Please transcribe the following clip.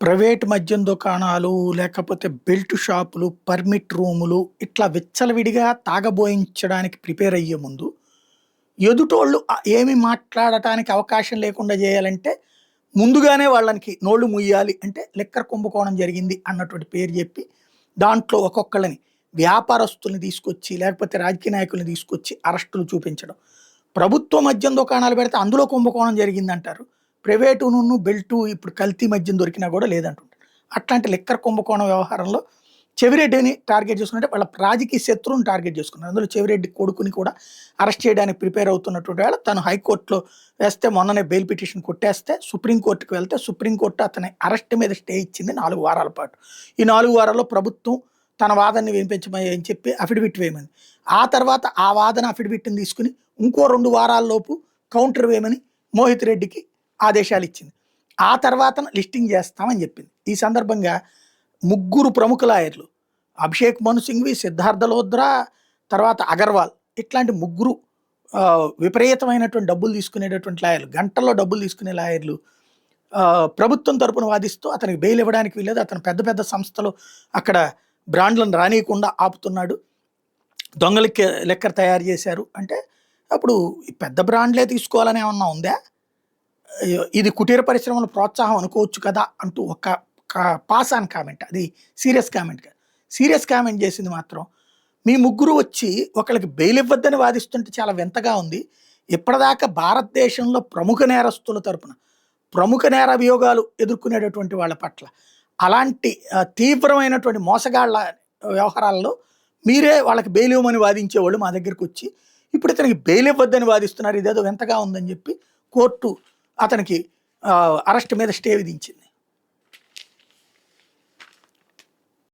Private మద్యం దుకాణాలు, లేకపోతే బెల్ట్ షాపులు, పర్మిట్ రూములు ఇట్లా విచ్చలవిడిగా తాగబోయించడానికి ప్రిపేర్ అయ్యే ముందు, ఎదుటోళ్ళు ఏమి మాట్లాడటానికి అవకాశం లేకుండా జేయాలంటే, ముందుగానే వాళ్ళనికి నోళ్ళు ముయ్యాలి. అంటే లిక్కర్ కుంభకోణం జరిగింది అన్నటువంటి పేరు జెప్పి, దాంట్లో ఒక్కొక్కళ్ళని వ్యాపారస్తుల్ని తీసుకొచ్చి, లేకపోతే రాజకీయ నాయకుల్ని తీసుకొచ్చి అరెస్టులు చూపించడం. ప్రభుత్వ మద్యం దుకాణాలు పెడితే అందులో కుంభకోణం జరిగిందంటారు. ప్రైవేటునును బెల్టు ఇప్పుడు కల్తీ మద్యం దొరికినా గూడా లేదంటుంటారు. అట్లాంటి లిక్కర్ కుంభకోణం వ్యవహారంలో చెవిరెడ్డిని టార్గెట్ చేసుకున్నట్టే వాళ్ళ రాజకీయ శత్రువుని టార్గెట్ చేసుకున్నారు. అందులో చెవిరెడ్డి కొడుకుని కూడా అరెస్ట్ చేయడానికి ప్రిపేర్ అవుతున్నటువంటి వేళ తను హైకోర్టులో వేస్తే మొన్ననే బెయిల్ పిటిషన్ కొట్టేస్తే సుప్రీంకోర్టుకి వెళ్తే సుప్రీంకోర్టు అతని అరెస్ట్ మీద స్టే ఇచ్చింది 4 వారాల పాటు. ఈ 4 వారాల్లో ప్రభుత్వం తన వాదనని వినిపించమని అని చెప్పి అఫిడవిట్ వేయమని. ఆ తర్వాత ఆ వాదన అఫిడవిట్‌ని తీసుకొని ఇంకో 2 వారాల్లోపు కౌంటర్ వేయమని మోహిత్ రెడ్డికి ఆదేశాలు ఇచ్చింది. ఆ తర్వాతన లిస్టింగ్ చేస్తామని చెప్పింది. ఈ సందర్భంగా ముగ్గురు ప్రముఖ లాయర్లు అభిషేక్ మను సింఘ్వి, సిద్ధార్థ లోద్రా, తర్వాత అగర్వాల్ ఇట్లాంటి ముగ్గురు విపరీతమైనటువంటి డబ్బులు తీసుకునేటటువంటి లాయర్లు, గంటల్లో డబ్బులు తీసుకునే లాయర్లు ప్రభుత్వం తరపున వాదిస్తూ అతనికి బెయిల్ ఇవ్వడానికి వీల్లేదు. అతను పెద్ద పెద్ద సంస్థలు అక్కడ బ్రాండ్లను రానియకుండా ఆపుతున్నాడు. దొంగలకి లెక్కర్ తయారు చేశారు అంటే అప్పుడు ఈ పెద్ద బ్రాండ్లే తీసుకోవాలని ఏమన్నా ఉందా? ఇది కుటీర పరిశ్రమల ప్రోత్సాహం అనుకోవచ్చు కదా అంటూ ఒక పాస్ ఆన్ కామెంట్. అది సీరియస్ కామెంట్ కాదు. సీరియస్ కామెంట్ చేసింది మాత్రం మీ ముగ్గురు వచ్చి ఒకళ్ళకి బెయిల్ ఇవ్వద్దని వాదిస్తుంటే చాలా వింతగా ఉంది. ఇప్పటిదాకా భారతదేశంలో ప్రముఖ నేరస్తుల తరపున ప్రముఖ నేర అభియోగాలు ఎదుర్కొనేటటువంటి వాళ్ళ పట్ల అలాంటి తీవ్రమైనటువంటి మోసగాళ్ళ వ్యవహారాల్లో మీరే వాళ్ళకి బెయిల్ ఇవ్వమని వాదించేవాళ్ళు మా దగ్గరికి వచ్చి ఇప్పుడు ఇతనికి బెయిల్ ఇవ్వద్దని వాదిస్తున్నారు. ఇదేదో వింతగా ఉందని చెప్పి కోర్టు అతనికి అరెస్ట్ మీద స్టే విధించింది.